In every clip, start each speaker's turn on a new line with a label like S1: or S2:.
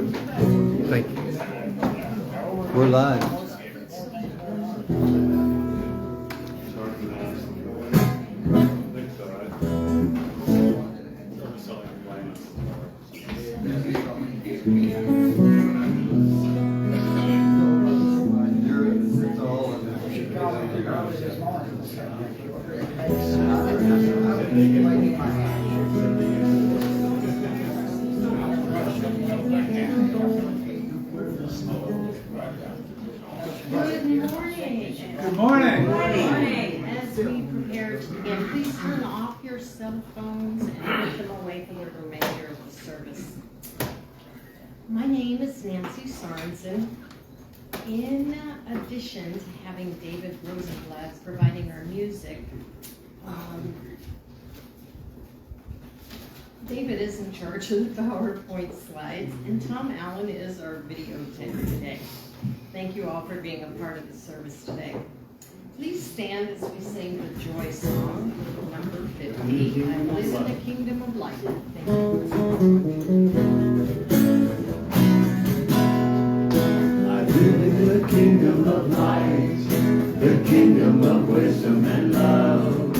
S1: do it. Thank you. We're live.
S2: Good morning.
S3: Good morning. As we prepare to begin, please turn off your cell phones and put them away for the remainder of the service. My name is Nancy Sorenson. In addition to having David Rosenblad providing our music, David is in charge of the PowerPoint slides, and Tom Allen is our video tech today. Thank you all for being a part of the service today. Please stand as we sing the Joy Song, number 50. I live in the kingdom of light. Thank you.
S4: I live in the kingdom of light, the kingdom of wisdom and love,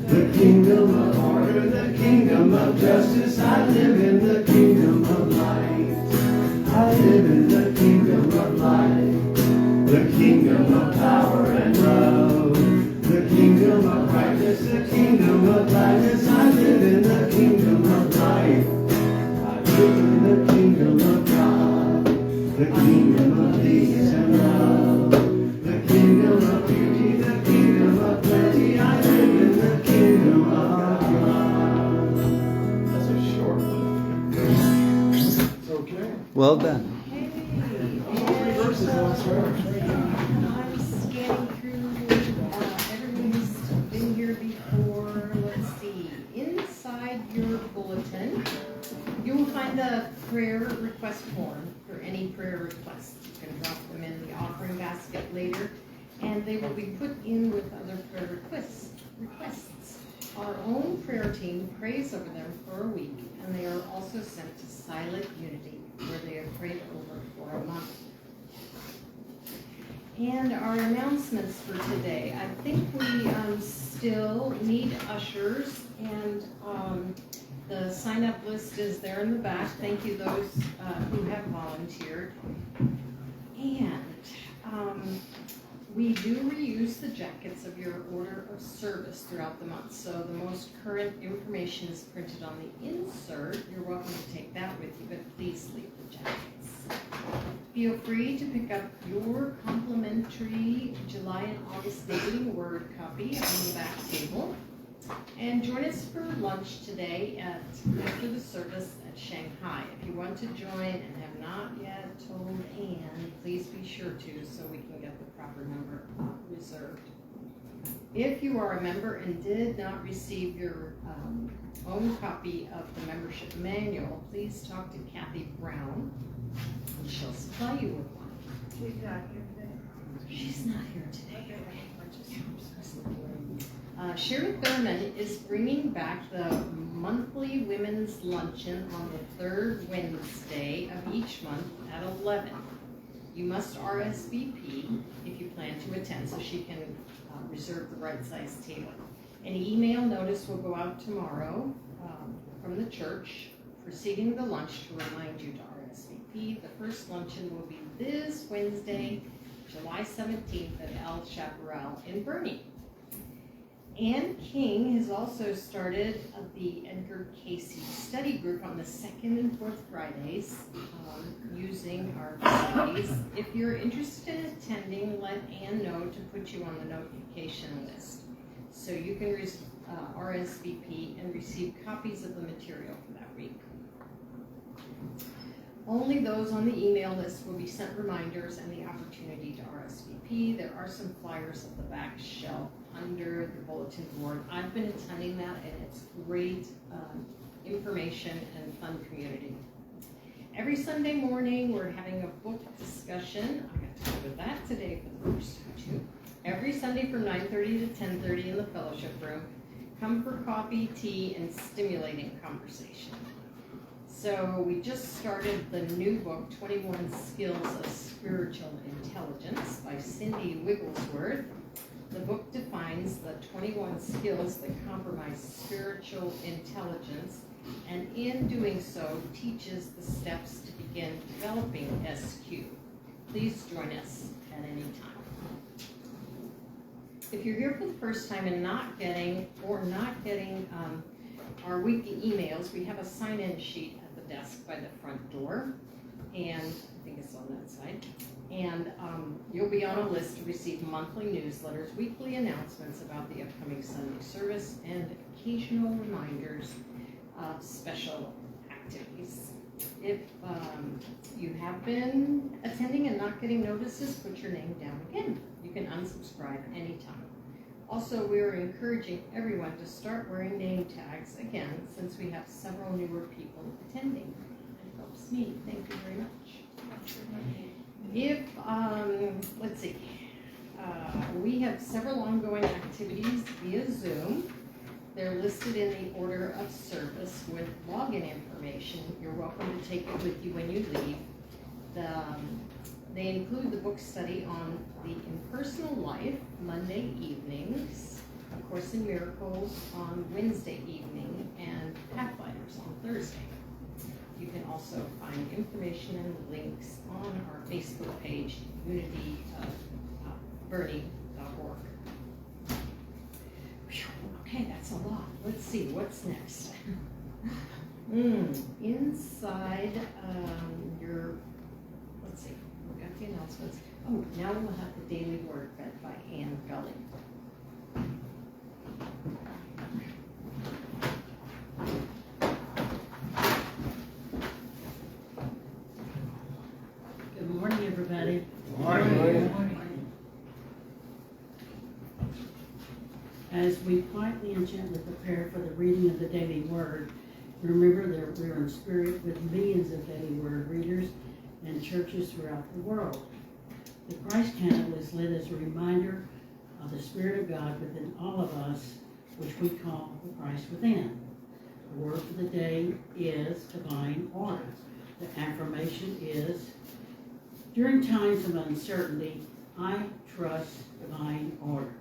S4: the kingdom of order, the kingdom of justice. I live in the kingdom of light. I live in the kingdom of light, the kingdom of power and love, the kingdom of righteousness, the kingdom of gladness. I live in the kingdom of light. I live in the kingdom of God, the kingdom of peace and love, the kingdom of beauty, the kingdom of plenty. I live in the kingdom of God. That's a short one. It's okay.
S1: Well done.
S3: I'm scanning through everyone who's been here before. Let's see. Inside your bulletin, you will find the prayer request form for any prayer requests. You can drop them in the offering basket later, and they will be put in with other prayer requests. Our own prayer team prays over them for a week, and they are also sent to Silent Unity, where they are prayed over for a month. And our announcements for today. I think we still need ushers, and the sign-up list is there in the back. Thank you those who have volunteered. And we do reuse the jackets of your order of service throughout the month. So the most current information is printed on the insert. You're welcome to take that with you, but please leave the jackets. Feel free to pick up your complimentary July and August daily word copy on the back table. And join us for lunch today after the service at Shanghai. If you want to join and have not yet told Anne, please be sure to, so we can get the proper number reserved. If you are a member and did not receive your own copy of the membership manual, please talk to Kathy Brown, and she'll supply you with one.
S5: She's not here today.
S3: She's not here today. Sherry Thurman is bringing back the monthly women's luncheon on the third Wednesday of each month at 11. You must RSVP if you plan to attend, so she can reserve the right size table. An email notice will go out tomorrow from the church preceding the lunch to remind you to RSVP. The first luncheon will be this Wednesday, July 17th at El Chaparral in Bernie. Ann King has also started the Edgar Casey study group on the second and fourth Fridays using our facilities. If you're interested in attending, let Ann know to put you on the notification list so you can RSVP and receive copies of the material for that week. Only those on the email list will be sent reminders and the opportunity to RSVP. There are some flyers at the back shelf under the bulletin board. I've been attending that, and it's great information and fun community. Every Sunday morning, we're having a book discussion. I got to cover that today for the first two. Every Sunday from 9:30 to 10:30 in the fellowship room. Come for coffee, tea, and stimulating conversation. So we just started the new book, 21 Skills of Spiritual Intelligence by Cindy Wigglesworth. The book defines the 21 skills that comprise spiritual intelligence, and in doing so, teaches the steps to begin developing SQ. Please join us at any time. If you're here for the first time and not getting our weekly emails, we have a sign-in sheet at the desk by the front door, and I think it's on that side. And you'll be on a list to receive monthly newsletters, weekly announcements about the upcoming Sunday service, and occasional reminders of special activities. If you have been attending and not getting notices, put your name down again. You can unsubscribe anytime. Also, we are encouraging everyone to start wearing name tags again, since we have several newer people attending. It helps me. Thank you very much. If, let's see, we have several ongoing activities via Zoom. They're listed in the order of service with login information. You're welcome to take it with you when you leave. They include the book study on the impersonal life, Monday evenings, A Course in Miracles on Wednesday evening, and Pathfinders on Thursday. You can also find information and links on our Facebook page, unityofbernie.org. Okay, that's a lot. Let's see, what's next? Inside let's see, we got the announcements. Oh, now we'll have the daily word read by Ann Gulley.
S2: Good morning, everybody.
S4: Morning.
S2: As we quietly and gently prepare for the reading of the daily word, remember that we are in spirit with millions of daily word readers and churches throughout the world. The Christ candle is lit as a reminder of the Spirit of God within all of us, which we call the Christ within. The word for the day is divine order. The affirmation is, during times of uncertainty, I trust divine order.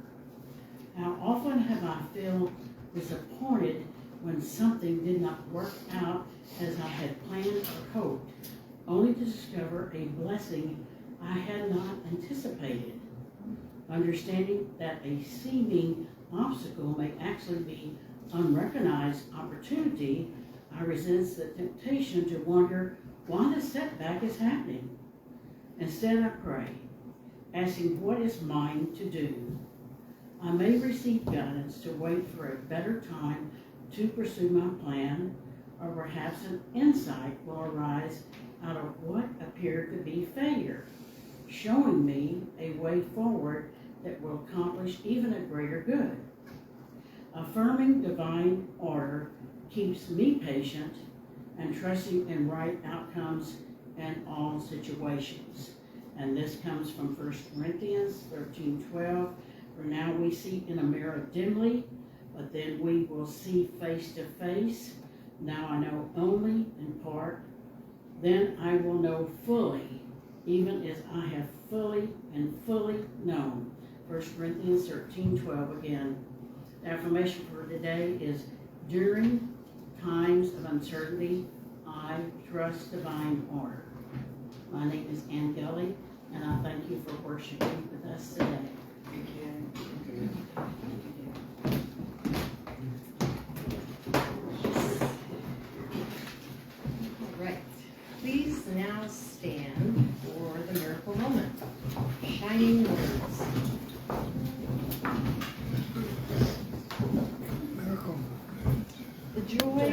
S2: How often have I felt disappointed when something did not work out as I had planned or hoped, only to discover a blessing I had not anticipated. Understanding that a seeming obstacle may actually be unrecognized opportunity, I resist the temptation to wonder why the setback is happening. Instead, I pray, asking what is mine to do. I may receive guidance to wait for a better time to pursue my plan, or perhaps an insight will arise out of what appeared to be failure, showing me a way forward that will accomplish even a greater good. Affirming divine order keeps me patient and trusting in right outcomes in all situations. And this comes from 1 Corinthians 13:12. For now we see in a mirror dimly, but then we will see face to face. Now I know only in part, then I will know fully, even as I have fully known. 1 Corinthians 13:12 again. The affirmation for today is, during times of uncertainty, I trust divine order. My name is Ann Gulley, and I thank you for worshiping with us today.
S4: Thank you.
S3: All right, please now stand for the miracle moment. Shining words. The joy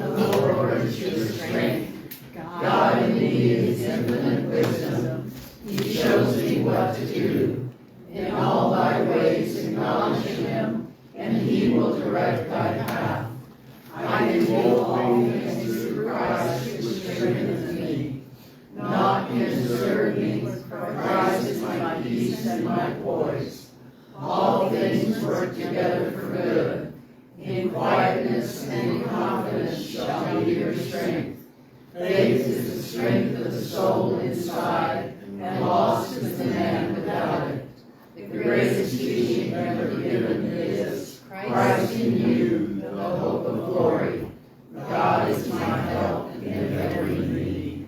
S3: of the Lord is your strength.
S4: God indeed is infinite wisdom. He shows me what to do. In all thy ways acknowledge him, and he will direct thy path. I can do all things through Christ who strengthens me. Naught can disturb me, for Christ is my peace and my poise. All things work together for good. In quietness and in confidence shall be your strength. soul inside, and lost is the man without it. The greatest teaching ever given is Christ in you, the hope of glory. God is my help in every need.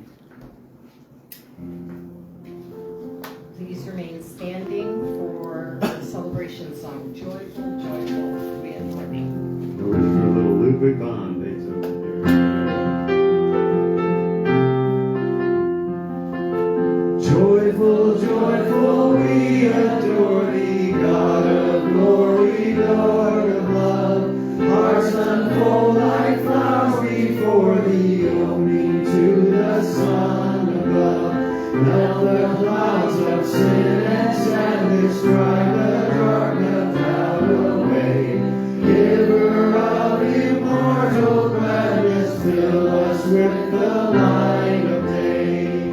S3: Please remain standing for the celebration song, Joyful, Joyful, We Adore Thee.
S4: We're waiting for a little Ludwig van Beethoven here. Joyful, joyful, we adore thee, God of glory, Lord of love. Hearts unfold like flowers before thee, opening to the sun above. Melt the clouds of sin and sadness, drive the dark cloud away. Giver of immortal gladness, fill us with the light of day.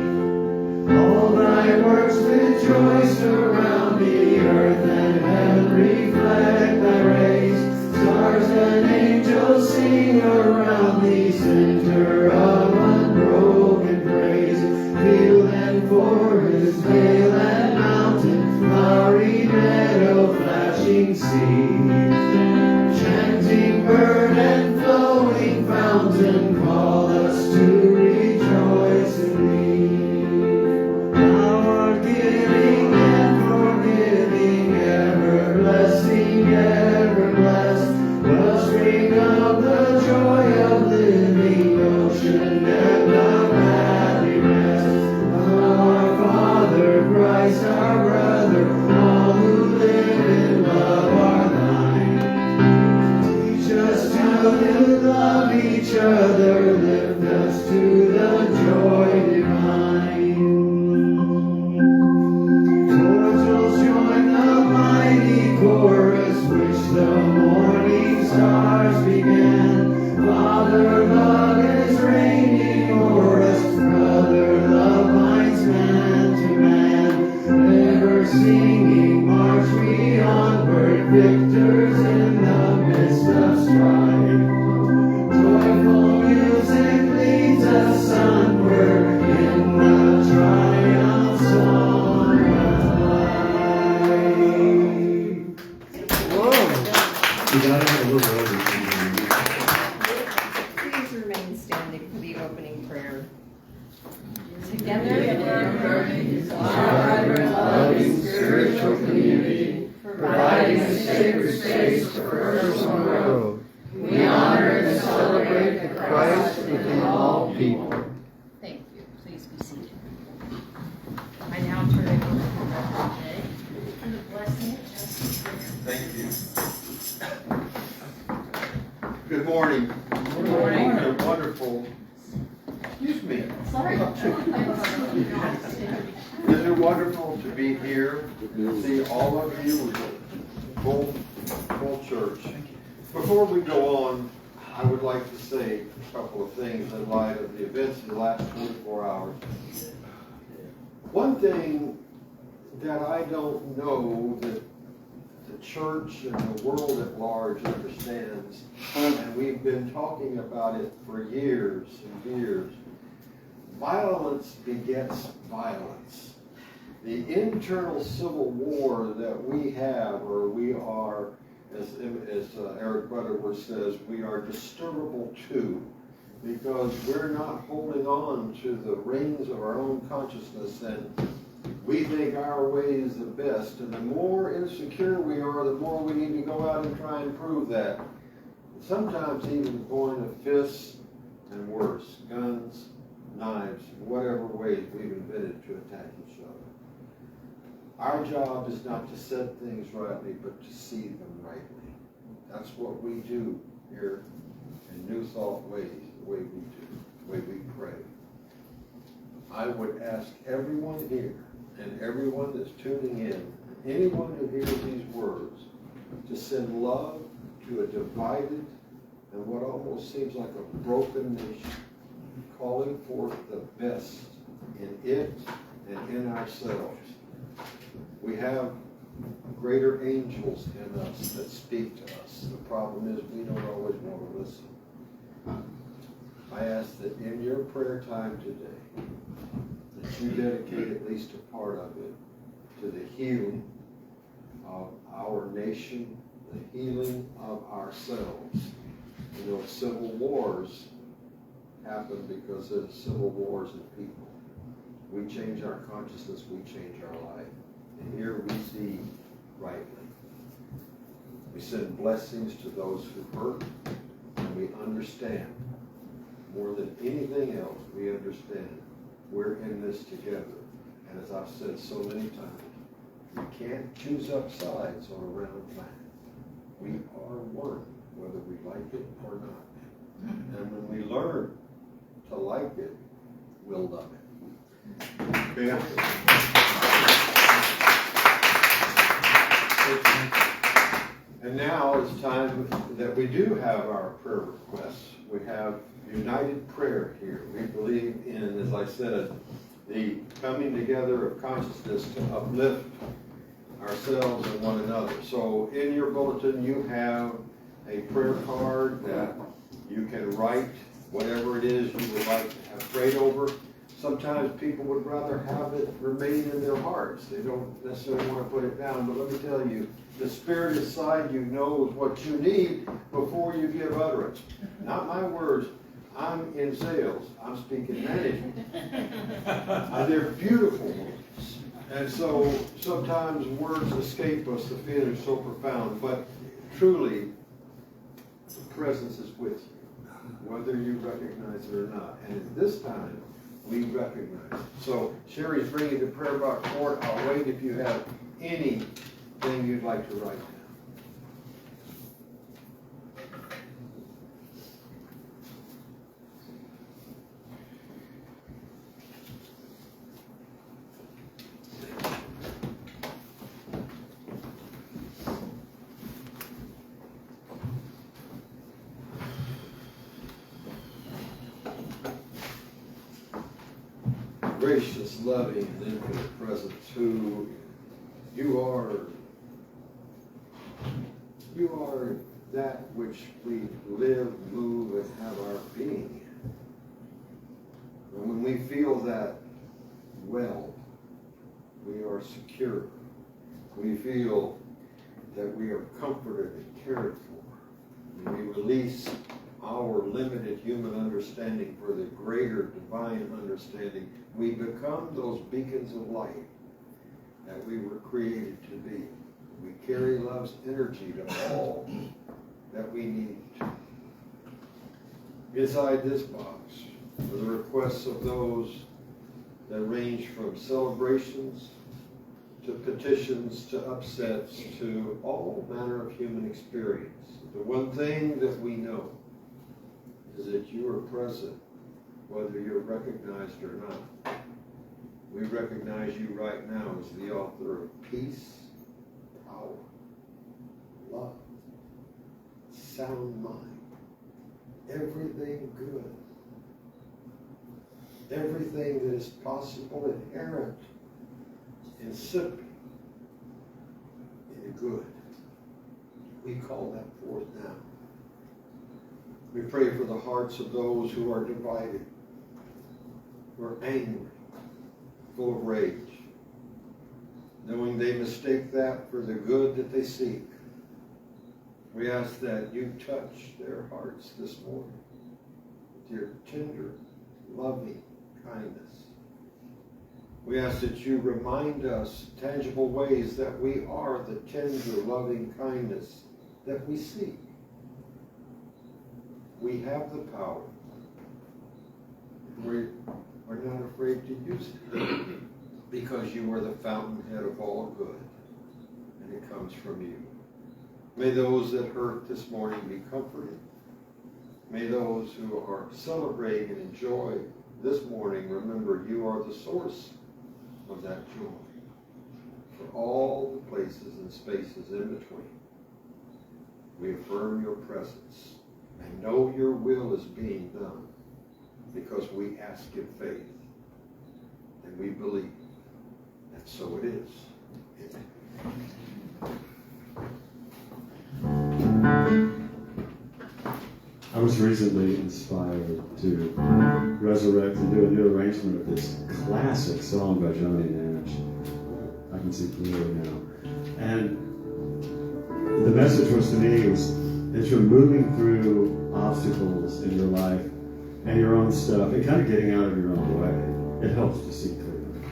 S4: All thy works with joy surround the earth, and heaven reflect thy rays. Stars and angels sing around thee, center of unbroken praise. Field and forest, vale and mountain, flowery meadow, flashing sea. Chanting bird and flowing fountain, call us to rejoice in thee. Thou art giving and forgiving, ever blessing, ever blessed. Wellspring of the joy of living, ocean and of happy rest. Thou our Father, Christ our brother, all who live in love are thine. Teach us to love each other, lift us to the joy divine. Mortals join the mighty chorus, which the morning stars began. Father, love is reigning o'er us, brother, love binds man to man. Ever singing, march we onward, victors in the midst of strife. Joyful music leads us onward in the triumph song of life.
S1: Whoa.
S4: We gotta have a little over.
S3: Please remain standing for the opening prayer. Together,
S4: Vibrant, loving, spiritual community, providing a sacred space for personal growth. We honor and celebrate the Christ within all people.
S3: Thank you. Please be seated. I now turn it over to Dr. Jay for the blessing.
S5: Thank you. Good morning.
S3: Good morning.
S5: You're wonderful. Excuse me.
S3: Sorry.
S5: Isn't it wonderful to be here, to see all of you, full church. Before we go on, I would like to say a couple of things in light of the events of the last 24 hours. One thing that I don't know that the church and the world at large understands, and we've been talking about it for years and years, violence begets violence. The internal civil war that we have, or we are, as Eric Butterworth says, we are disturbable too, because we're not holding on to the reins of our own consciousness, and we think our way is the best. And the more insecure we are, the more we need to go out and try and prove that. Sometimes even going to fists and worse, guns, knives, whatever ways we've invented to attack each other. Our job is not to set things rightly, but to see them rightly. That's what we do here in New Thought Ways, the way we do, the way we pray. I would ask everyone here and everyone that's tuning in, anyone who hears these words, to send love to a divided and what almost seems like a broken nation, calling forth the best in it and in ourselves. We have greater angels in us that speak to us. The problem is we don't always want to listen. I ask that in your prayer time today, you dedicate at least a part of it to the healing of our nation, the healing of ourselves. You know, civil wars happen because of civil wars in people. We change our consciousness, we change our life. And here we see rightly. We send blessings to those who hurt, and we understand. More than anything else, we understand we're in this together. And as I've said so many times, we can't choose up sides on a round planet. We are one, whether we like it or not. And when we learn to like it, we'll love it. Yeah. And now it's time that we do have our prayer requests. We have united prayer here. We believe in, as I said, the coming together of consciousness to uplift ourselves and one another. So in your bulletin you have a prayer card that you can write whatever it is you would like to have prayed over. Sometimes people would rather have it remain in their hearts. They don't necessarily want to put it down. But let me tell you, the Spirit inside you knows what you need before you give utterance. Not my words. I'm in sales. I'm speaking management. They're beautiful words. And so sometimes words escape us. The feeling is so profound. But truly, the presence is with you, whether you recognize it or not. And at this time, we recognize it. So Sherry's bringing the prayer box forward. I'll wait if you have anything you'd like to write down. Gracious, loving, and infinite presence, who you are that which we live, move, and have our being in. And when we feel that well, we are secure. We feel that we are comforted and cared for. And we release our limited human understanding for the greater divine understanding. We become those beacons of light that we were created to be. We carry love's energy to all that we need. Inside this box are the requests of those that range from celebrations to petitions to upsets to all manner of human experience. The one thing that we know is that you are present, whether you're recognized or not. We recognize you right now as the author of peace, power, love, sound mind, everything good, everything that is possible, inherent, incipient, in good. We call that forth now. We pray for the hearts of those who are divided, who are angry, full of rage, knowing they mistake that for the good that they seek. We ask that you touch their hearts this morning with your tender, loving kindness. We ask that you remind us tangible ways that we are the tender, loving kindness that we seek. We have the power. We are not afraid to use it because you are the fountainhead of all good, and it comes from you. May those that hurt this morning be comforted. May those who are celebrating and enjoy this morning remember you are the source of that joy for all the places and spaces in between. We affirm your presence and know your will is being done because we ask in faith and we believe, and so it is. Amen.
S6: was recently inspired to resurrect and do a new arrangement of this classic song by Johnny Nash, I Can See Clearly Now. And the message was to me was that you're moving through obstacles in your life and your own stuff and kind of getting out of your own way. It helps to see clearly.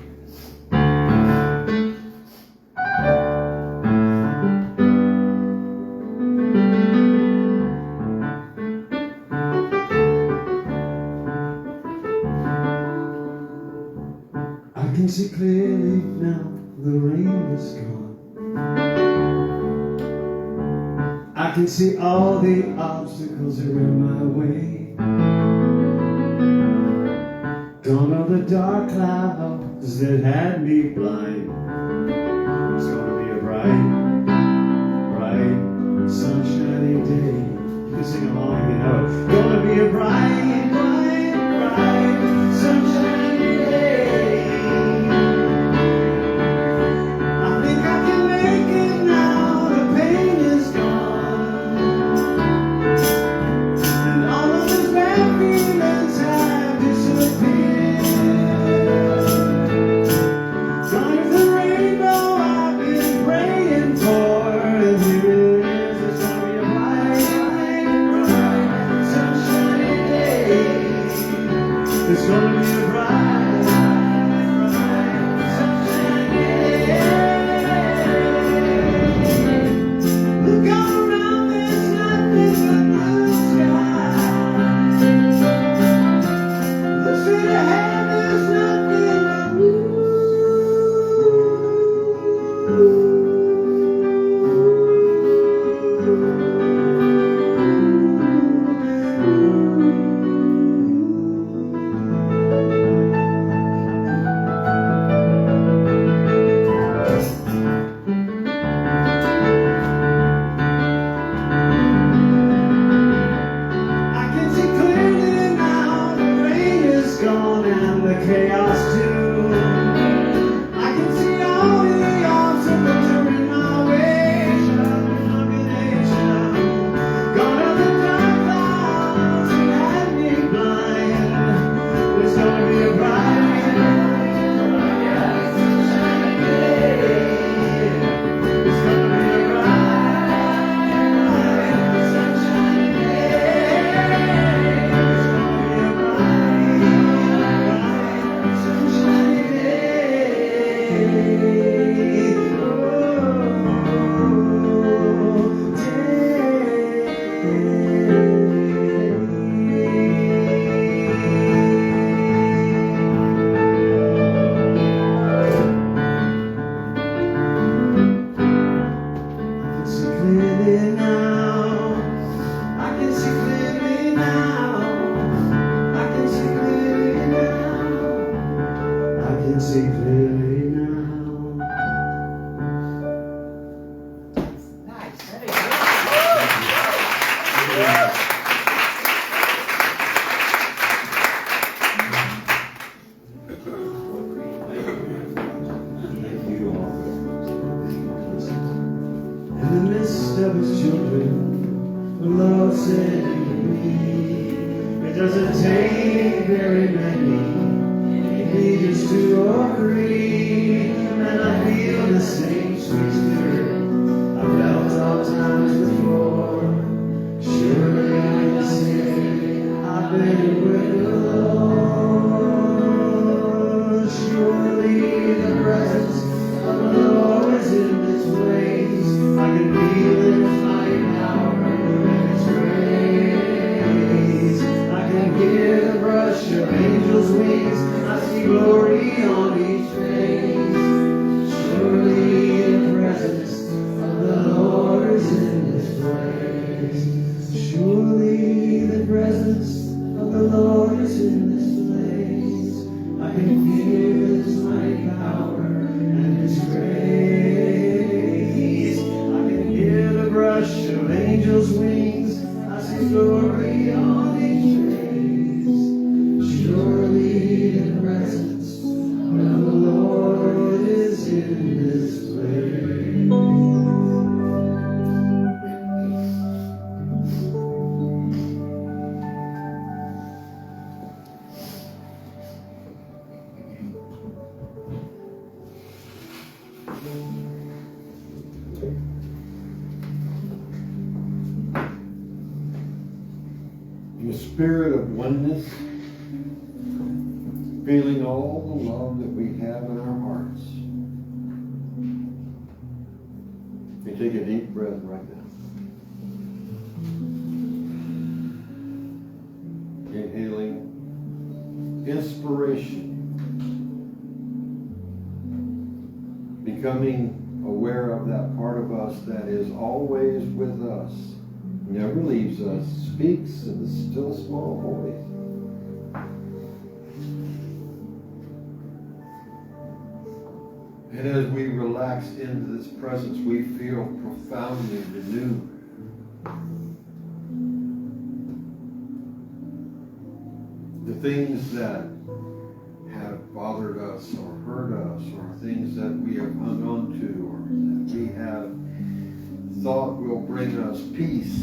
S6: I can see clearly now, the rain is gone. I can see all the obstacles that were in my way. Gone are the dark clouds that had me blind. It's gonna be a bright, bright, sunshiny day. You can sing along if you know it. Gonna be a bright, bright, bright, sunshiny day. I think I can make it now, the pain is gone. And all of those bad feelings have disappeared. Gone is the rainbow I've been praying for. And here it is, it's gonna be a bright, bright, bright, sunshiny day. It's gonna be a bright, bright, sunshiny day. Look all around, there's nothing but blue sky. Look straight ahead, there's nothing but blue. I can see clearly now, the rain is gone and the chaos too. I can see all the obstacles are in my way. Gone are the dark clouds that had me blind. There's gonna be a bright, bright, sunshiny day. It's gonna be a bright, bright, sunshiny day. It's gonna be a bright, bright, sunshiny I can see clearly now. I can see clearly now. I can see clearly now. I can see clearly now.
S3: Nice, very good.
S6: Thank you all for listening. In the midst of his children, the Lord said to me, it doesn't take very many, maybe just 2 or 3, and I feel the same sweet spirit I felt all times before. Surely I can say I've been with the Lord. Surely the presence of the Lord is in this place. I can feel His mighty power and His grace. I can hear the brush of angels' wings. I see glory on each face. Surely the presence of the Lord is in this place. Surely the presence of the Lord is in this place. I can feel His mighty power and His grace. I can hear the brush of angels' wings. I see glory on each face. Surely the presence of the Lord is in this place.
S5: In the spirit of oneness, feeling all the love that we have in our hearts. You take a deep breath right now. Inhaling inspiration. Becoming aware of that part of us that is always with us, never leaves us, speaks in the still small voice. And as we relax into this presence, we feel profoundly renewed. The things that have bothered us or hurt us, or things that we have hung on to, or that we have thought will bring us peace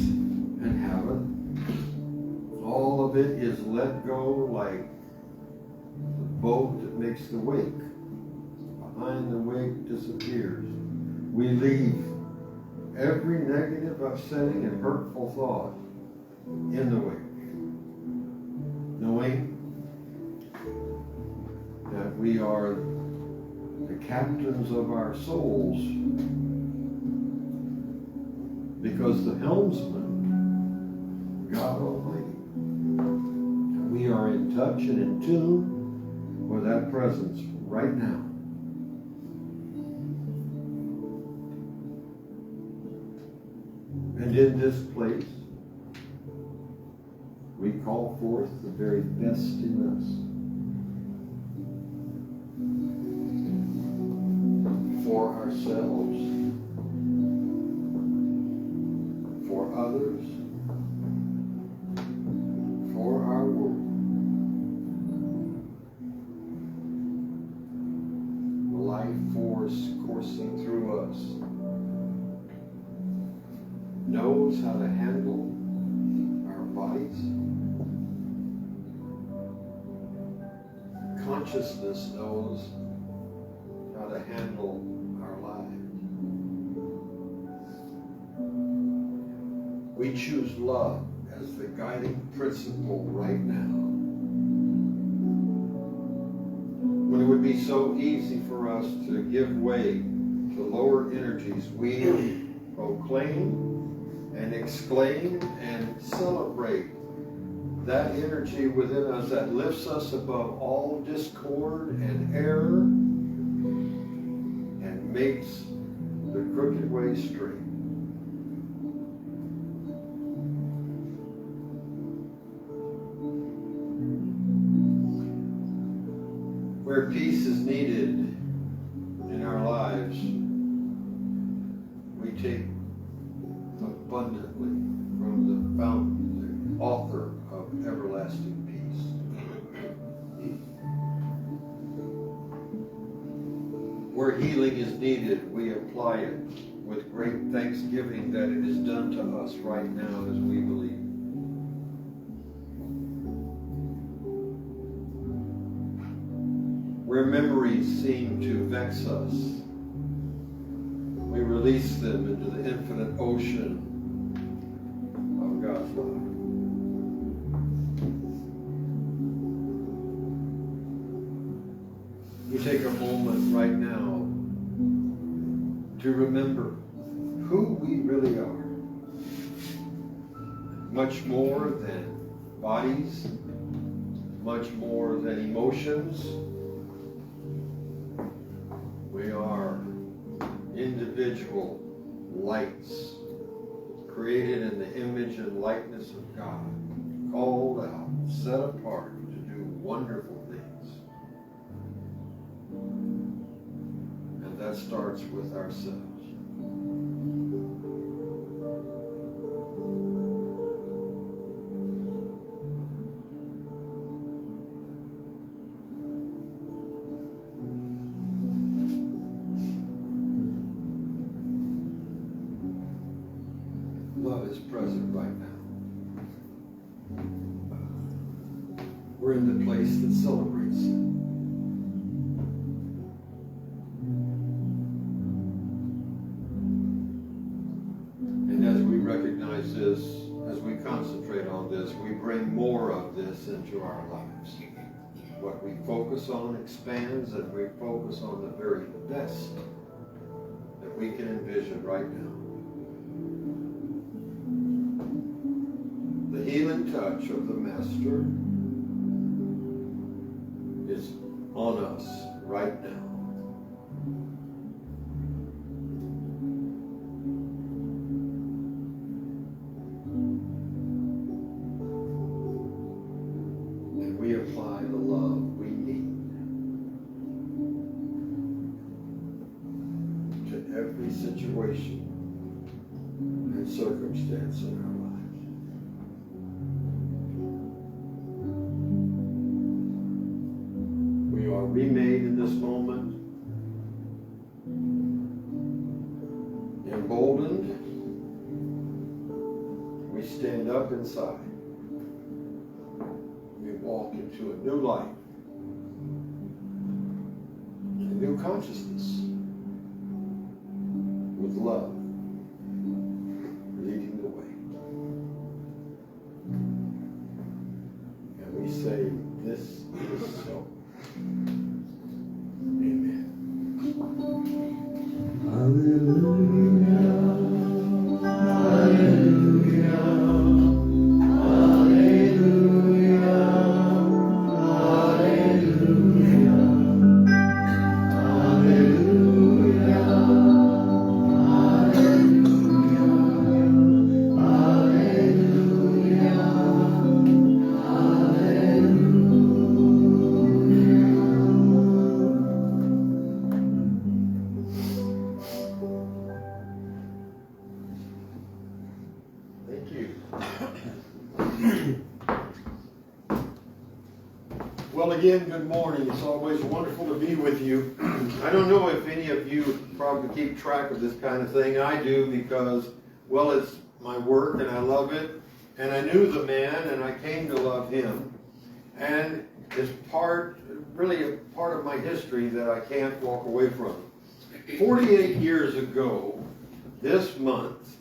S5: and haven't, all of it is let go like the boat that makes the wake. Behind the wake disappears. We leave every negative, upsetting, and hurtful thought in the wake, knowing that we are the captains of our souls, because the helmsman, God Almighty, and we are in touch and in tune with that presence right now. And in this place, we call forth the very best in us. For ourselves, for others, for our world. The life force coursing through us knows how to handle our bodies. Consciousness knows how to handle our lives. We choose love as the guiding principle right now. When it would be so easy for us to give way to lower energies, we proclaim and exclaim and celebrate that energy within us that lifts us above all discord and error and makes the crooked way straight. Where peace is needed in our lives, we take abundantly from the fountain, the author of everlasting peace. Where healing is needed, we apply it with great thanksgiving that it is done to us right now as we believe. Where memories seem to vex us, we release them into the infinite ocean of God's love. We take a moment right now to remember who we really are. Much more than bodies, much more than emotions. We are individual lights created in the image and likeness of God, called out, set apart to do wonderful things. And that starts with ourselves. Love is present right now. We're in the place that celebrates it. bring more of this into our lives. What we focus on expands, and we focus on the very best that we can envision right now. The healing touch of the Master is on us right now. And we apply the love we need to every situation and circumstance in our lives. We are remade in this moment, emboldened. We stand up inside. We walk into a new life, a new consciousness, with love leading the way. And we say, this is so. Amen.
S6: Hallelujah, hallelujah, hallelujah, hallelujah, hallelujah,
S5: Thank you. Well, again, good morning. It's always wonderful to be with you. I don't know if any of you probably keep track of this kind of thing. I do because, well, it's my work and I love it. And I knew the man and I came to love him. And it's really a part of my history that I can't walk away from. 48 years ago, this month,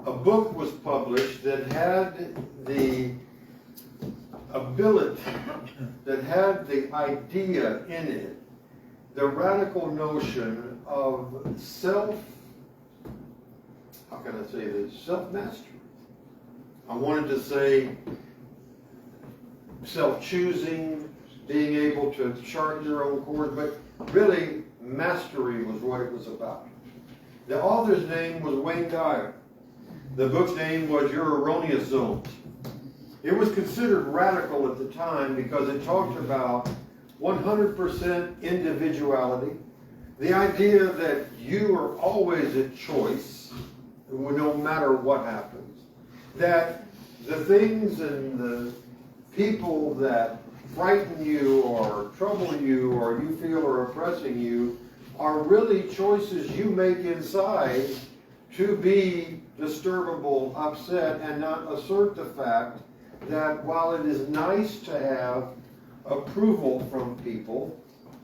S5: a book was published that had the ability, that had the idea in it, the radical notion of self-mastery. I wanted to say self-choosing, being able to chart your own course, but really mastery was what it was about. The author's name was Wayne Dyer. The book's name was Your Erroneous Zones. It was considered radical at the time because it talked about 100% individuality, the idea that you are always at choice, no matter what happens, that the things and the people that frighten you or trouble you or you feel are oppressing you are really choices you make inside to be disturbable, upset, and not assert the fact that while it is nice to have approval from people,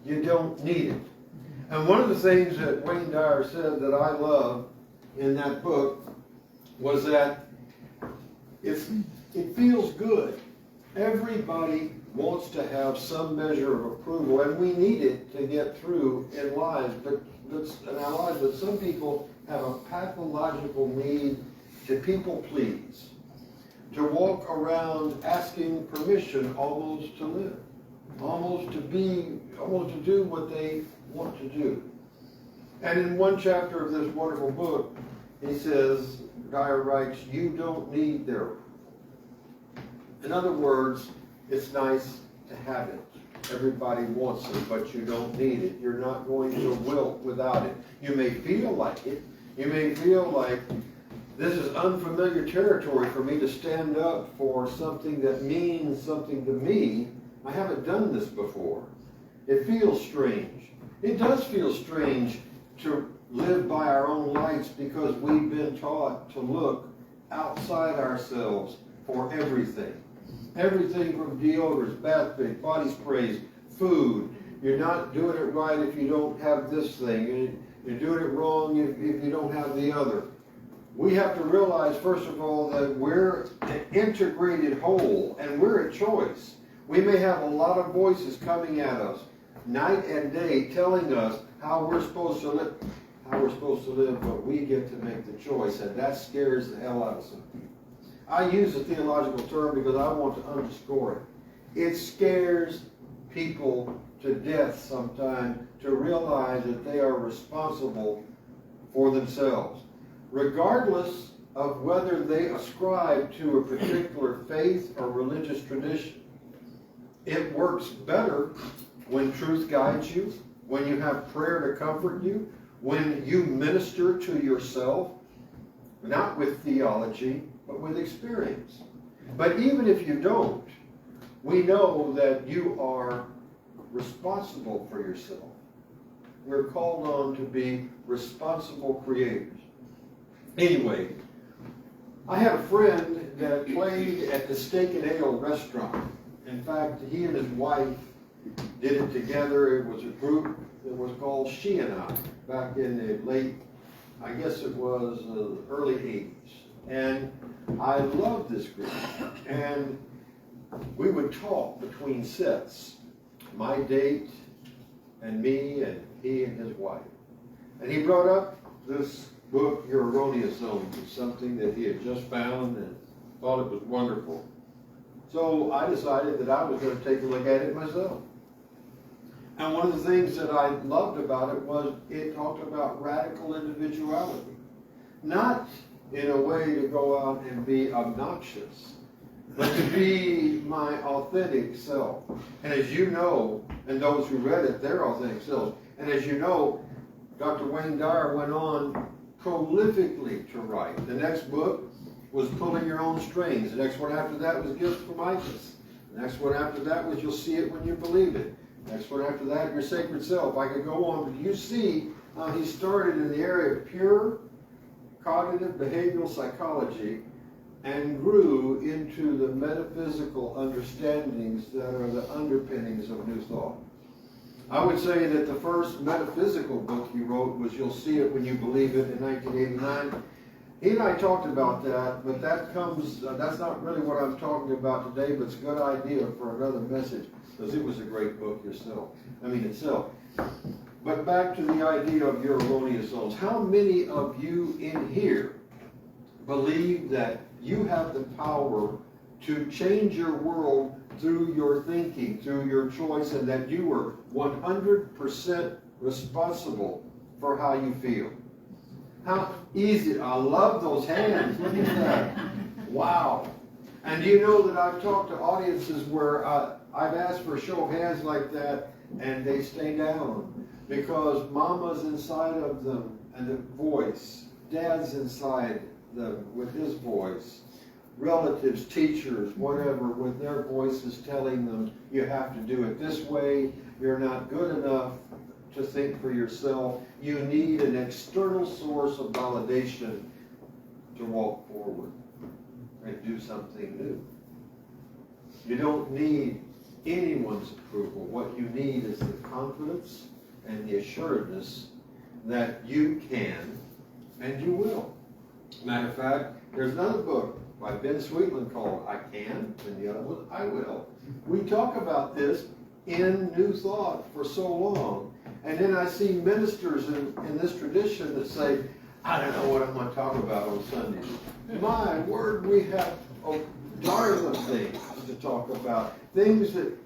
S5: you don't need it. And one of the things that Wayne Dyer said that I love in that book was that it feels good. Everybody wants to have some measure of approval, and we need it to get through in our lives, but some people have a pathological need to people please, to walk around asking permission almost to live, almost to do what they want to do. And in one chapter of this wonderful book, he says, Dyer writes, you don't need their approval. In other words, it's nice to have it. Everybody wants it, but you don't need it. You're not going to wilt without it. You may feel like it. You may feel like this is unfamiliar territory for me to stand up for something that means something to me. I haven't done this before. It feels strange. It does feel strange to live by our own lights because we've been taught to look outside ourselves for everything. Everything from deodorants, bath bits, body sprays, food. You're not doing it right if you don't have this thing. You're doing it wrong if you don't have the other. we have to realize, first of all, that we're an integrated whole, and we're a choice. We may have a lot of voices coming at us night and day telling us how we're supposed to live, but we get to make the choice, and that scares the hell out of some people. I use a theological term because I want to underscore it. It scares people to death sometimes to realize that they are responsible for themselves, regardless of whether they ascribe to a particular faith or religious tradition. It works better when truth guides you, when you have prayer to comfort you, when you minister to yourself, not with theology, but with experience. But even if you don't, we know that you are responsible for yourself. We're called on to be responsible creators. Anyway, I had a friend that played at the Steak and Ale restaurant. In fact, he and his wife did it together. It was a group that was called She and I, back in the late, I guess it was early 80s. And I loved this group. And we would talk between sets, my date and me and he and his wife. And he brought up this book, Your Erroneous Zone, something that he had just found and thought it was wonderful. So I decided that I was going to take a look at it myself. And one of the things that I loved about it was it talked about radical individuality. Not in a way to go out and be obnoxious, but to be my authentic self. And as you know, and those who read it, their authentic selves. And as you know, Dr. Wayne Dyer went on prolifically to write. The next book was Pulling Your Own Strings. The next one after that was Gifts from Isis. The next one after that was You'll See It When You Believe It. The next one after that, Your Sacred Self. I could go on, but you see how he started in the area of pure cognitive behavioral psychology and grew into the metaphysical understandings that are the underpinnings of New Thought. I would say that the first metaphysical book he wrote was You'll See It When You Believe It in 1989. He and I talked about that, but that's not really what I'm talking about today, but it's a good idea for another message, because it was a great book itself. But back to the idea of your erroneous zones. How many of you in here believe that you have the power to change your world through your thinking, through your choice, and that you are 100% responsible for how you feel? How easy. I love those hands. Look at that. Wow. And do you know that I've talked to audiences where I've asked for a show of hands like that, and they stay down because mama's inside of them and the voice, dad's inside them with his voice, relatives, teachers, whatever, with their voices telling them you have to do it this way, you're not good enough to think for yourself, you need an external source of validation to walk forward and do something new. You don't need anyone's approval. What you need is the confidence and the assuredness that you can and you will. Matter of fact, there's another book by Ben Sweetland called I Can, and the other one, I Will. We talk about this in New Thought for so long. And then I see ministers in this tradition that say, I don't know what I'm going to talk about on Sundays. My word, we have a darn of things to talk about. Things that,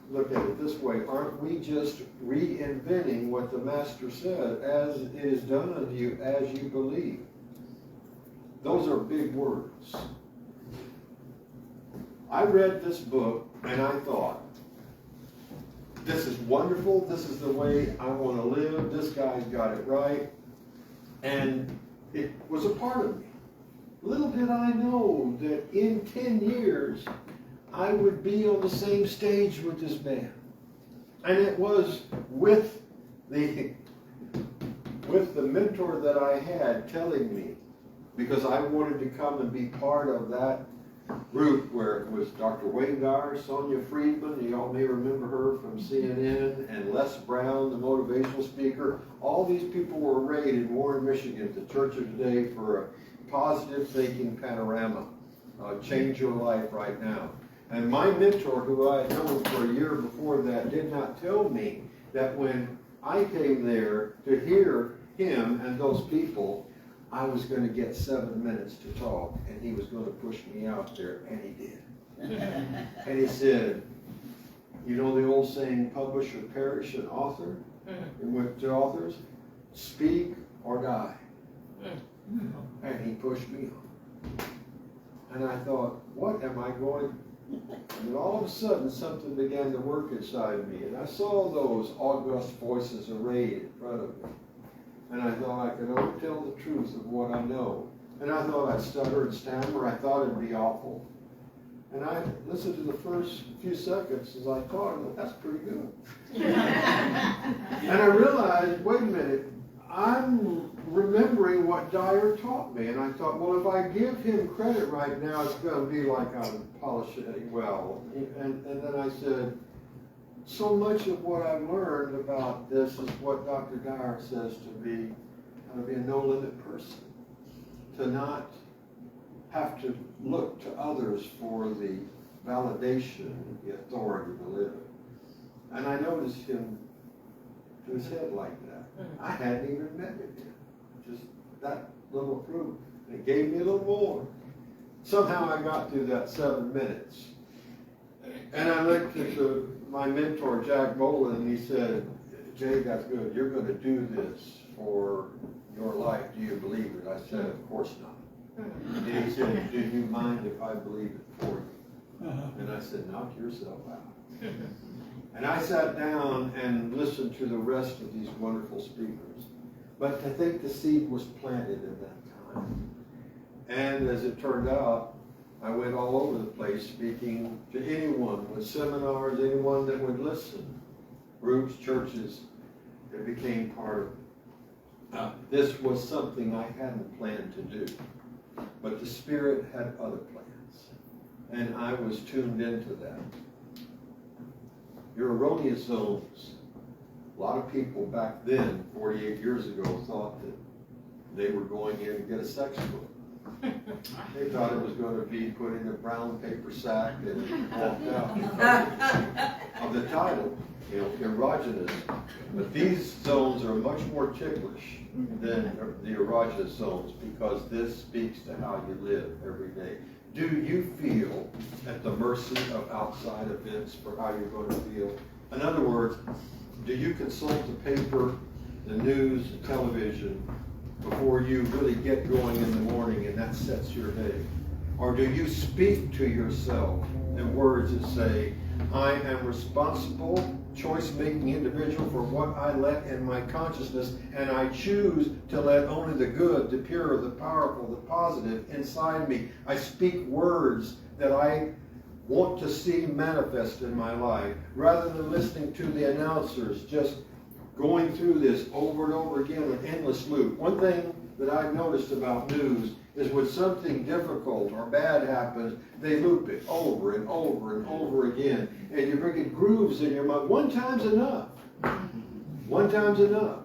S5: look at it this way, aren't we just reinventing what the Master said, as it is done unto you as you believe? Those are big words. I read this book and I thought, this is wonderful. This is the way I want to live. This guy's got it right. And it was a part of me. Little did I know that in 10 years, I would be on the same stage with this man. And it was with the mentor that I had telling me, because I wanted to come and be part of that group where it was Dr. Wayne Dyer, Sonia Friedman, you all may remember her from CNN, and Les Brown, the motivational speaker. All these people were arrayed in Warren, Michigan at the Church of Today for a positive thinking panorama. Change your life right now. And my mentor, who I had known for a year before that, did not tell me that when I came there to hear him and those people, I was going to get 7 minutes to talk, and he was going to push me out there, and he did. And he said, you know the old saying, publish or perish an author? And with the authors, speak or die. And he pushed me on. And I thought, what am I going? And all of a sudden, something began to work inside me, and I saw those august voices arrayed in front of me. And I thought I could only tell the truth of what I know. And I thought I'd stutter and stammer. I thought it'd be awful. And I listened to the first few seconds as I thought, and that's pretty good. And I realized, wait a minute, I'm remembering what Dyer taught me. And I thought, well, if I give him credit right now, it's going to be like I'm polishing it well. And then I said, so much of what I've learned about this is what Dr. Dyer says to be a no-limit person. To not have to look to others for the validation, the authority to live. And I noticed him to his head like that. I hadn't even met him yet. Just that little proof. And it gave me a little more. Somehow I got through that 7 minutes. And I looked at my mentor, Jack Boland, and he said, Jay, that's good. You're going to do this for your life. Do you believe it? I said, of course not. And he said, do you mind if I believe it for you? And I said, knock yourself out. And I sat down and listened to the rest of these wonderful speakers. But I think the seed was planted in that time. And as it turned out, I went all over the place speaking to anyone with seminars, anyone that would listen. Groups, churches, it became part of it. This was something I hadn't planned to do. But the Spirit had other plans. And I was tuned into that. Your erroneous zones. A lot of people back then, 48 years ago, thought that they were going in and get a sex book. They thought it was going to be put in a brown paper sack and walked out of the title, erogenous. But these zones are much more ticklish than the erogenous zones because this speaks to how you live every day. Do you feel at the mercy of outside events for how you're going to feel? In other words, do you consult the paper, the news, the television, before you really get going in the morning and that sets your day? Or do you speak to yourself in words that say, I am responsible, choice-making individual for what I let in my consciousness, and I choose to let only the good, the pure, the powerful, the positive inside me. I speak words that I want to see manifest in my life, rather than listening to the announcers just going through this over and over again, an endless loop. One thing that I've noticed about news is when something difficult or bad happens, they loop it over and over and over again. And you bring it grooves in your mind. One time's enough. One time's enough.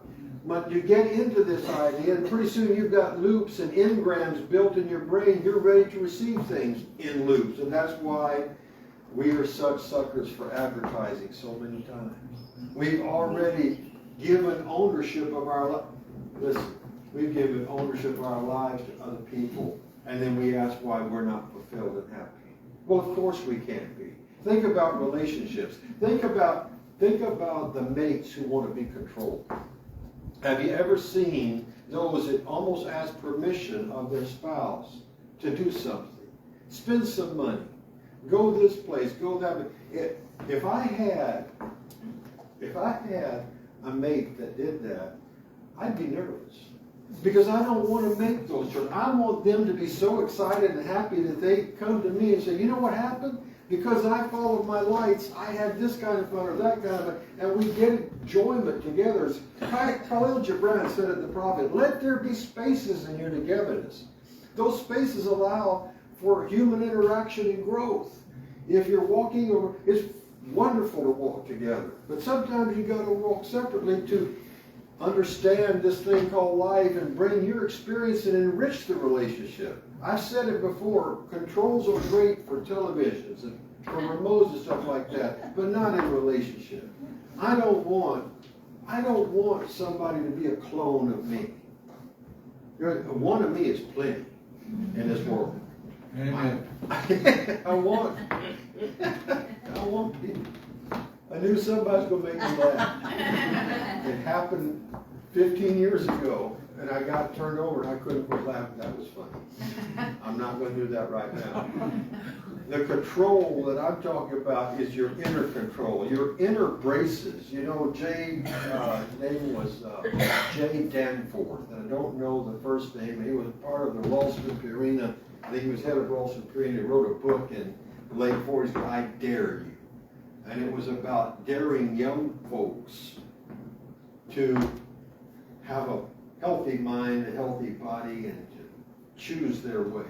S5: But you get into this idea, and pretty soon you've got loops and engrams built in your brain. You're ready to receive things in loops. And that's why we are such suckers for advertising so many times. We've already given ownership of our life. Listen, we've given ownership of our lives to other people, and then we ask why we're not fulfilled and happy. Well, of course we can't be. Think about relationships. Think about the mates who want to be controlled. Have you ever seen those that almost ask permission of their spouse to do something? Spend some money. Go this place, go that way. If I had a mate that did that, I'd be nervous. Because I don't want to make those choices. I want them to be so excited and happy that they come to me and say, you know what happened? Because I followed my lights, I had this kind of fun or that kind of fun, and we get enjoyment together. Khalil Gibran said at the Prophet, let there be spaces in your togetherness. Those spaces allow for human interaction and growth. If you're walking over, it's wonderful to walk together, but sometimes you got to walk separately to understand this thing called life and bring your experience and enrich the relationship. I've said it before, controls are great for televisions and for remotes and stuff like that, but not in relationship. I don't want somebody to be a clone of me. One of me is plenty in this world.
S6: Amen.
S5: I want people. I knew somebody's going to make me laugh. It happened 15 years ago, and I got turned over, and I couldn't quit laughing. That was funny. I'm not going to do that right now. The control that I'm talking about is your inner control, your inner braces. You know, his name was Jay Danforth, and I don't know the first name. He was part of the Ralston Purina. I think he was head of Ralston Purina. He wrote a book in the late 40s called I Dare You. And it was about daring young folks to have a healthy mind, a healthy body, and to choose their way.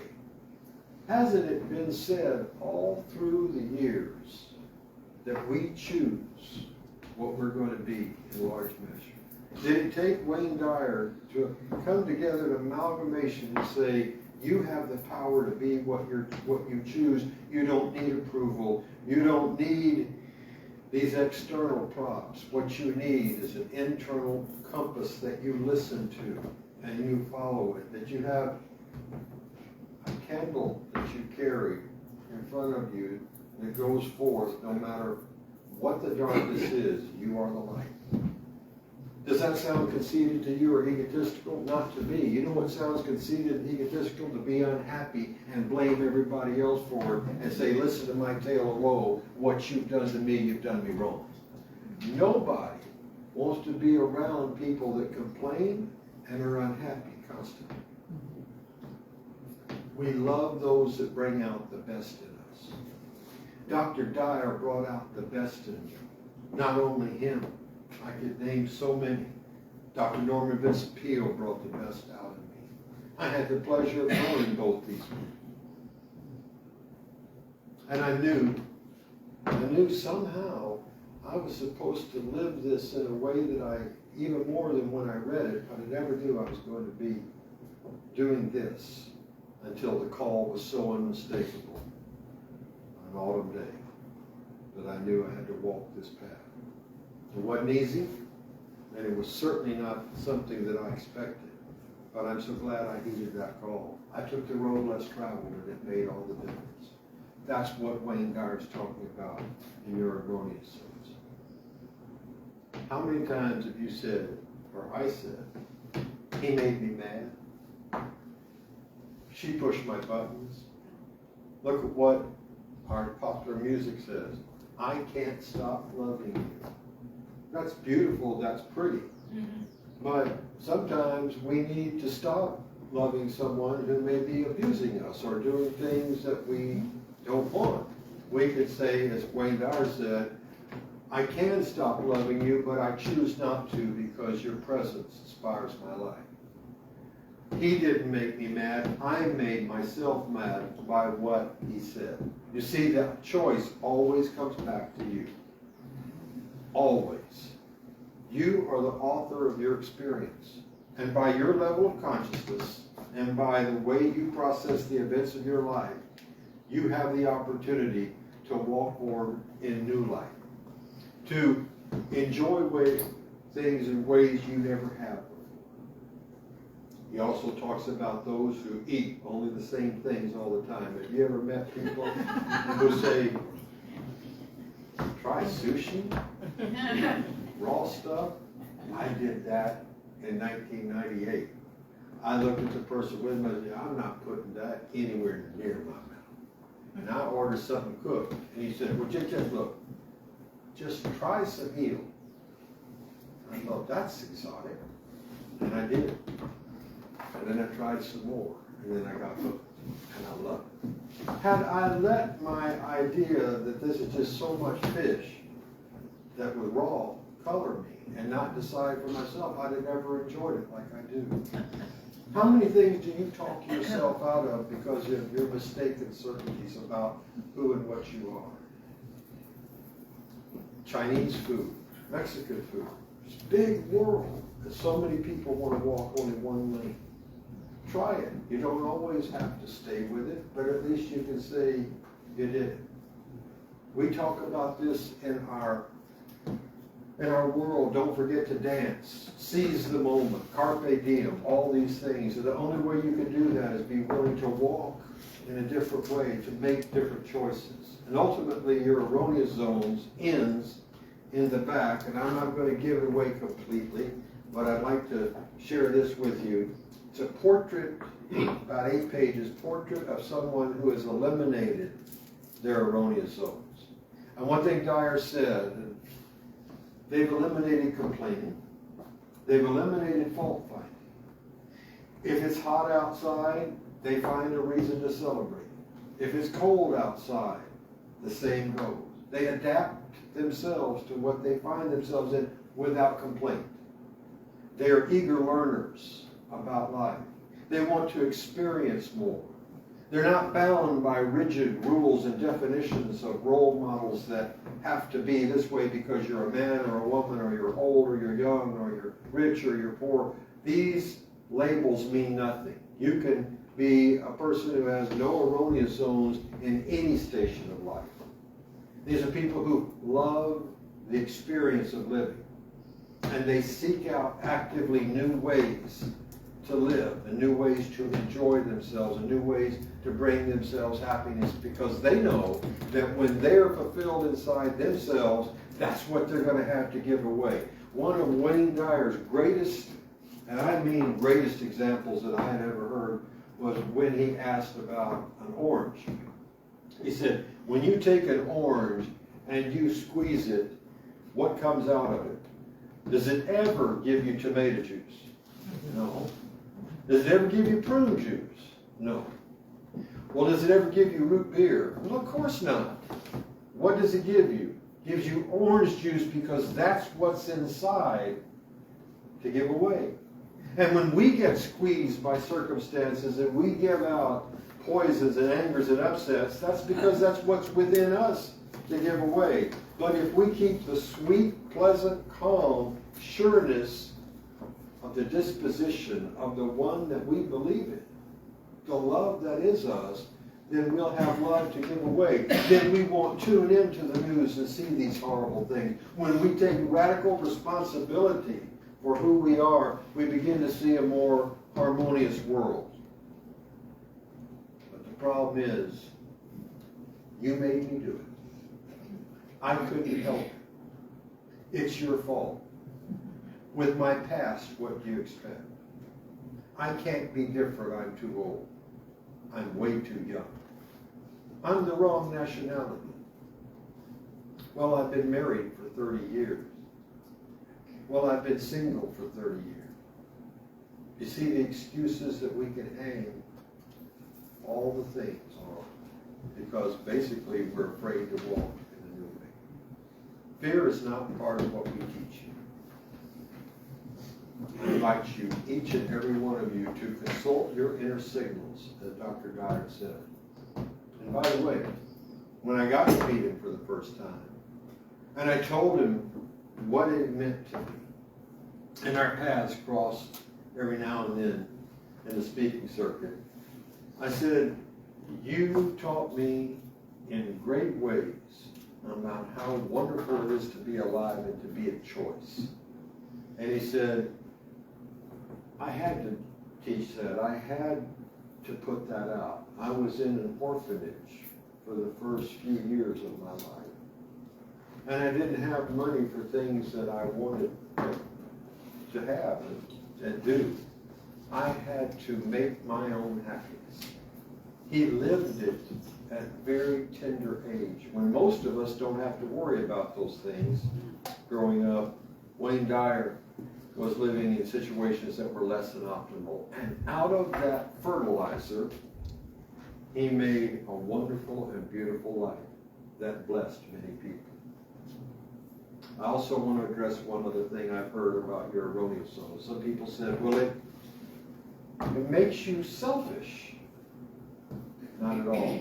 S5: Hasn't it been said all through the years that we choose what we're going to be in large measure? Did it take Wayne Dyer to come together an amalgamation and say, you have the power to be what you choose. You don't need approval. You don't need these external props. What you need is an internal compass that you listen to and you follow it. That you have a candle that you carry in front of you that goes forth no matter what the darkness is. You are the light. Does that sound conceited to you or egotistical? Not to me. You know what sounds conceited and egotistical? To be unhappy and blame everybody else for it and say, listen to my tale of woe. What you've done to me, you've done me wrong. Nobody wants to be around people that complain and are unhappy constantly. We love those that bring out the best in us. Dr. Dyer brought out the best in you. Not only him. I could name so many. Dr. Norman Vincent Peale brought the best out of me. I had the pleasure of knowing both these people. And I knew somehow I was supposed to live this in a way that even more than when I read it, I never knew I was going to be doing this until the call was so unmistakable on an autumn day that I knew I had to walk this path. It wasn't easy, and it was certainly not something that I expected. But I'm so glad I heeded that call. I took the road less traveled, and it made all the difference. That's what Wayne Dyer's talking about in your Erroneous songs. How many times have you said, or I said, he made me mad? She pushed my buttons. Look at what our popular music says. I can't stop loving you. That's beautiful, that's pretty. But sometimes we need to stop loving someone who may be abusing us or doing things that we don't want. We could say, as Wayne Dyer said, I can stop loving you, but I choose not to because your presence inspires my life. He didn't make me mad. I made myself mad by what he said. You see, that choice always comes back to you. Always. You are the author of your experience. And by your level of consciousness and by the way you process the events of your life, you have the opportunity to walk forward in new life. To enjoy things in ways you never have before. He also talks about those who eat only the same things all the time. Have you ever met people who say, try sushi? Raw stuff? I did that in 1998. I looked at the person with me and said, I'm not putting that anywhere near my mouth. And I ordered something cooked. And he said, well, just look. Just try some eel. I thought, that's exotic. And I did. And then I tried some more. And then I got hooked. And I loved it. Had I let my idea that this is just so much fish that was raw color me and not decide for myself, I'd have never enjoyed it like I do. How many things do you talk yourself out of because of your mistaken certainties about who and what you are? Chinese food, Mexican food. It's a big world. Because so many people want to walk only one lane. Try it. You don't always have to stay with it, but at least you can say you did it. We talk about this in our world. Don't forget to dance. Seize the moment. Carpe diem. All these things. And the only way you can do that is be willing to walk in a different way, to make different choices. And ultimately, your erroneous zones ends in the back. And I'm not going to give it away completely, but I'd like to share this with you. It's a portrait, about 8 pages, portrait of someone who has eliminated their erroneous zones. And one thing Dyer said, they've eliminated complaining. They've eliminated fault finding. If it's hot outside, they find a reason to celebrate. If it's cold outside, the same goes. They adapt themselves to what they find themselves in without complaint. They are eager learners about life. They want to experience more. They're not bound by rigid rules and definitions of role models that have to be this way because you're a man or a woman, or you're old or you're young, or you're rich or you're poor. These labels mean nothing. You can be a person who has no erroneous zones in any station of life. These are people who love the experience of living, and they seek out actively new ways to live, and new ways to enjoy themselves, and new ways to bring themselves happiness, because they know that when they're fulfilled inside themselves, that's what they're going to have to give away. One of Wayne Dyer's greatest, and I mean greatest examples that I had ever heard, was when he asked about an orange. He said, when you take an orange and you squeeze it, what comes out of it? Does it ever give you tomato juice? No. Does it ever give you prune juice? No. Well, does it ever give you root beer? Well, of course not. What does it give you? It gives you orange juice because that's what's inside to give away. And when we get squeezed by circumstances and we give out poisons and angers and upsets, that's because that's what's within us to give away. But if we keep the sweet, pleasant, calm sureness of the disposition of the one that we believe in, the love that is us, then we'll have love to give away. Then we won't tune into the news and see these horrible things. When we take radical responsibility for who we are, we begin to see a more harmonious world. But the problem is, you made me do it. I couldn't help it. It's your fault. With my past, what do you expect? I can't be different. I'm too old. I'm way too young. I'm the wrong nationality. Well, I've been married for 30 years. Well, I've been single for 30 years. You see the excuses that we can hang all the things on, because basically we're afraid to walk in the new way. Fear is not part of what we teach you. I invite you, each and every one of you, to consult your inner signals, as Dr. Dyer said. And by the way, when I got to meet him for the first time, and I told him what it meant to me, and our paths crossed every now and then in the speaking circuit, I said, you taught me in great ways about how wonderful it is to be alive and to be a choice. And he said, I had to teach that. I had to put that out. I was in an orphanage for the first few years of my life. And I didn't have money for things that I wanted to have and do. I had to make my own happiness. He lived it at a very tender age, when most of us don't have to worry about those things. Growing up, Wayne Dyer was living in situations that were less than optimal. And out of that fertilizer, he made a wonderful and beautiful life that blessed many people. I also want to address one other thing I've heard about your erroneous zones. Some people said, well, it makes you selfish. Not at all.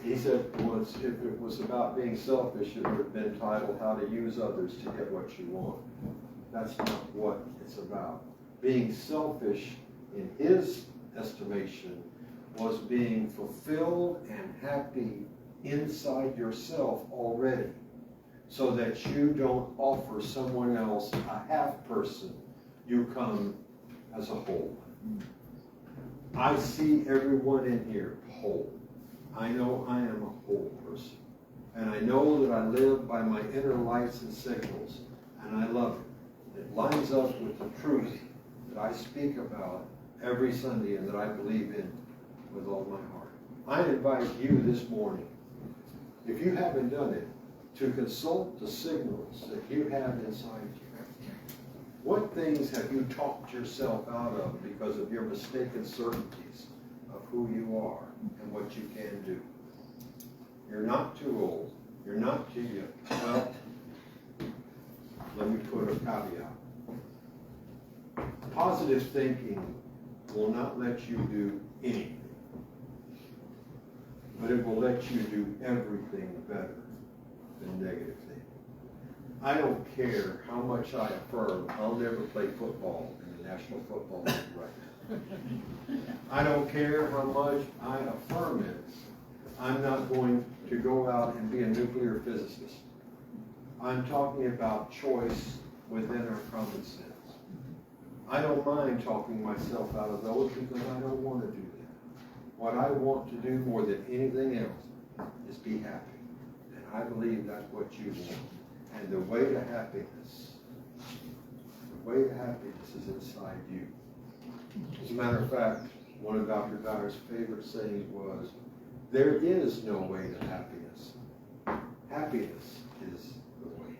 S5: He said once, if it was about being selfish, it would have been titled How to Use Others to Get What You Want. That's not what it's about. Being selfish, in his estimation, was being fulfilled and happy inside yourself already, so that you don't offer someone else a half person. You come as a whole. I see everyone in here whole. I know I am a whole person. And I know that I live by my inner lights and signals, and I love it. It lines up with the truth that I speak about every Sunday and that I believe in with all my heart. I invite you this morning, if you haven't done it, to consult the signals that you have inside you. What things have you talked yourself out of because of your mistaken certainties of who you are and what you can do? You're not too old. You're not too young. Well, let me put a caveat. Positive thinking will not let you do anything, but it will let you do everything better than negative thinking. I don't care how much I affirm I'll never play football in the National Football League right now. I don't care how much I affirm it. I'm not going to go out and be a nuclear physicist. I'm talking about choice within our common sense. I don't mind talking myself out of those because I don't want to do that. What I want to do more than anything else is be happy. And I believe that's what you want. And the way to happiness is inside you. As a matter of fact, one of Dr. Dyer's favorite sayings was, there is no way to happiness. Happiness is the way.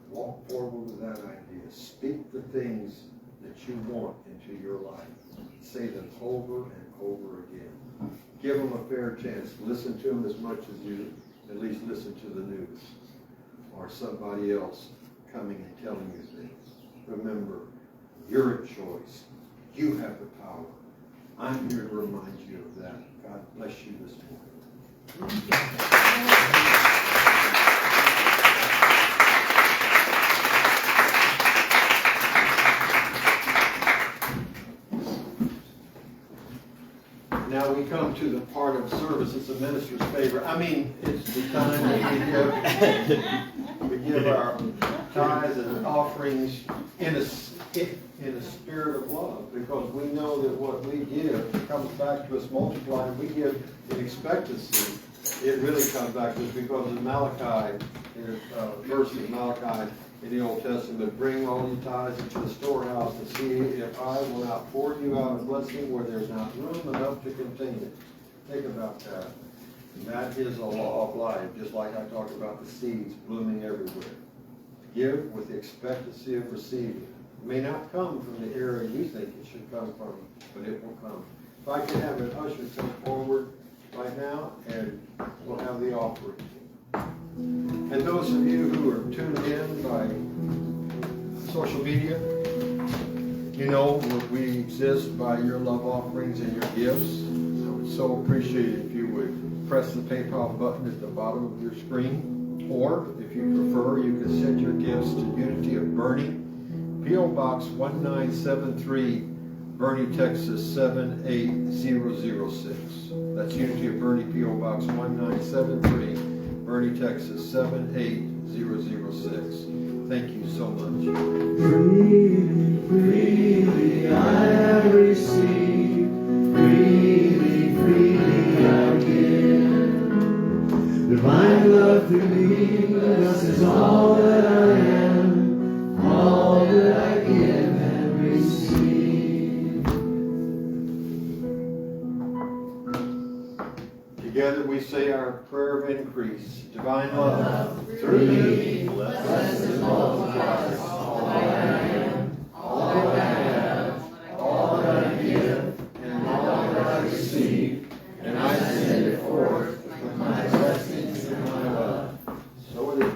S5: Walk forward with that idea. Speak the things that you want into your life. Say them over and over again. Give them a fair chance. Listen to them as much as you at least listen to the news or somebody else coming and telling you things. Remember, you're a choice. You have the power. I'm here to remind you of that. God bless you this morning. Now we come to the part of service. It's a minister's favorite. I mean, it's the time that we give our tithes and offerings in a spirit of love, because we know that what we give comes back to us multiplied. We give in expectancy. It really comes back to us because in Malachi, in verse of Malachi in the Old Testament, bring all your tithes into the storehouse and see if I will not pour you out a blessing where there's not room enough to contain it. Think about that. And that is a law of life, just like I talked about the seeds blooming everywhere. Give with the expectancy of receiving. It may not come from the area you think it should come from, but it will come. If I could have an usher come forward right now, and we'll have the offering. And those of you who are tuned in by social media, you know we exist by your love offerings and your gifts. I would so appreciate it if you would press the PayPal button at the bottom of your screen, or if you prefer, you can send your gifts to Unity of Bernie, P.O. Box 1973, Bernie, Texas 78006. That's Unity of Bernie, P.O. Box 1973, Bernie, Texas 78006. Thank you so much.
S6: Freely, freely I have received, freely, freely I give. Divine love through me, thus is all that I am, all that I give and receive.
S5: Together we say our prayer of increase. Divine love through me, bless and multiply all that I am, all that I have, all that I give, and all that I receive, and I send it forth with my blessings and my love. So it is.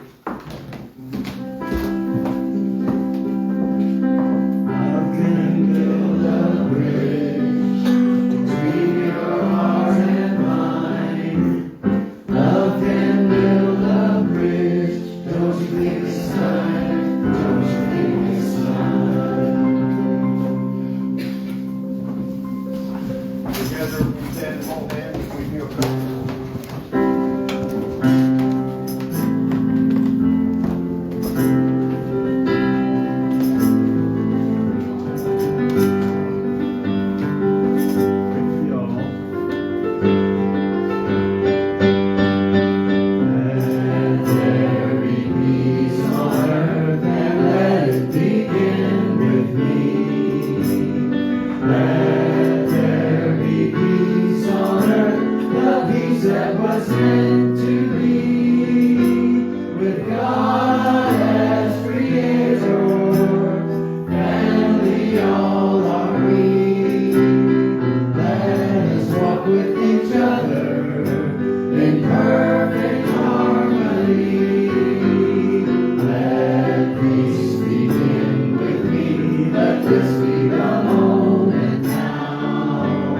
S4: this be the moment now.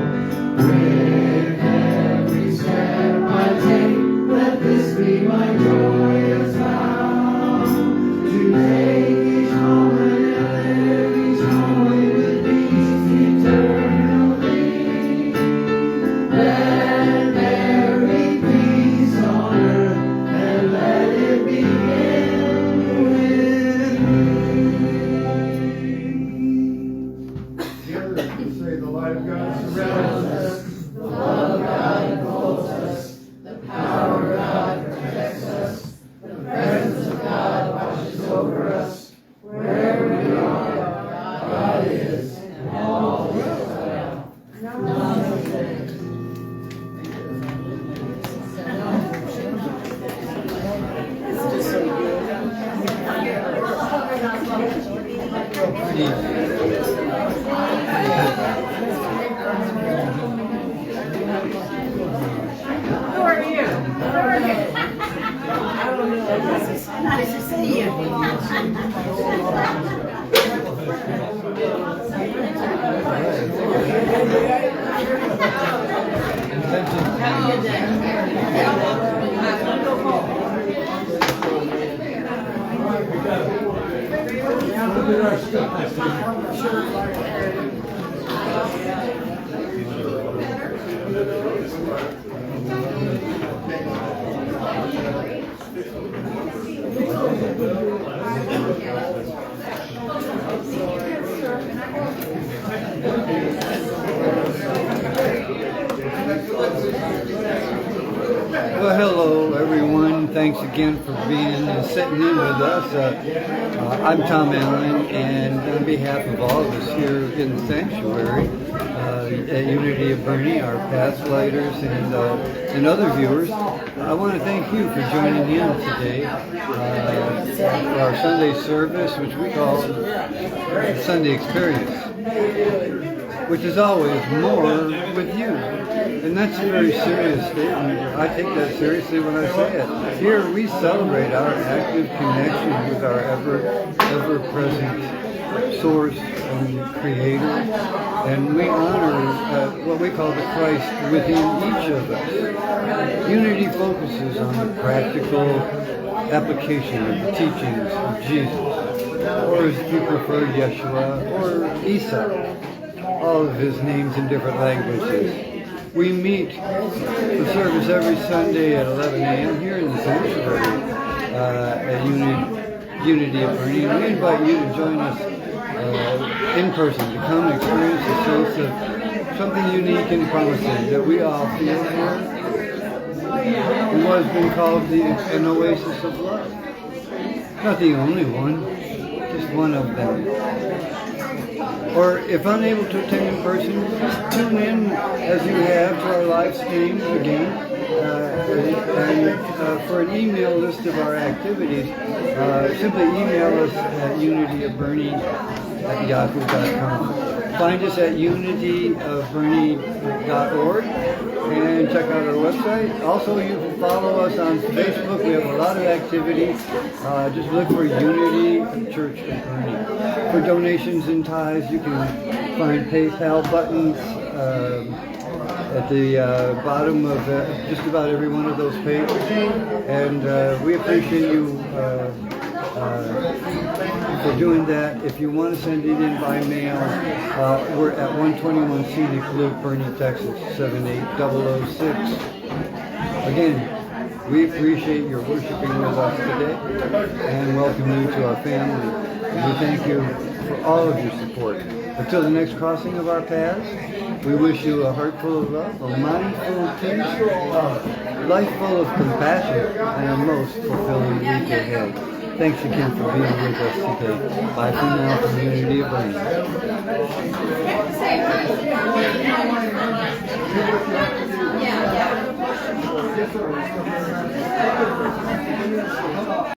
S4: With every step I take, let this be my joyous vow. To take each moment and live each moment with peace eternally. Let there be peace on earth, and let it begin with me.
S5: Say the light of God surrounds us.
S4: The love of God enfolds us. The power of God protects us. The presence of God watches over us. Wherever we are, God is, and all is well. Namaste.
S2: Who are you? Nice to see you. Have a good
S1: Well, hello everyone. Thanks again for sitting in with us. I'm Tom Allen, and on behalf of all of us here in the sanctuary at Unity of Bernie, our past lighters and other viewers, I want to thank you for joining in today for our Sunday service, which we call Sunday Experience, which is always more with you. And that's a very serious statement. I take that seriously when I say it. Here we celebrate our active connection with our ever-present source and creator. And we honor what we call the Christ within each of us. Unity focuses on the practical application of the teachings of Jesus, or as you prefer, Yeshua, or Isa, all of his names in different languages. We meet for service every Sunday at 11 a.m. here in the sanctuary at Unity of Bernie. We invite you to join us in person, to come and experience a sense of something unique and promising that we all feel here in what has been called an oasis of love. Not the only one, just one of them. Or if unable to attend in person, just tune in as you have to our live stream again. And for an email list of our activities, simply email us at unityofbernie@yahoo.com. Find us at unityofbernie.org and check out our website. Also, you can follow us on Facebook. We have a lot of activity. Just look for Unity Church of Bernie. For donations and tithes, you can find PayPal buttons at the bottom of just about every one of those pages. And we appreciate you for doing that. If you want to send it in by mail, we're at 121 Scenic Loop, Bernie, Texas, 78006. Again, we appreciate your worshiping with us today and welcome you to our family. And we thank you for all of your support. Until the next crossing of our paths, we wish you a heart full of love, a mind full of peace, a life full of compassion, and a most fulfilling week ahead. Thanks again for being with us today. Bye for now from Unity of Bernie.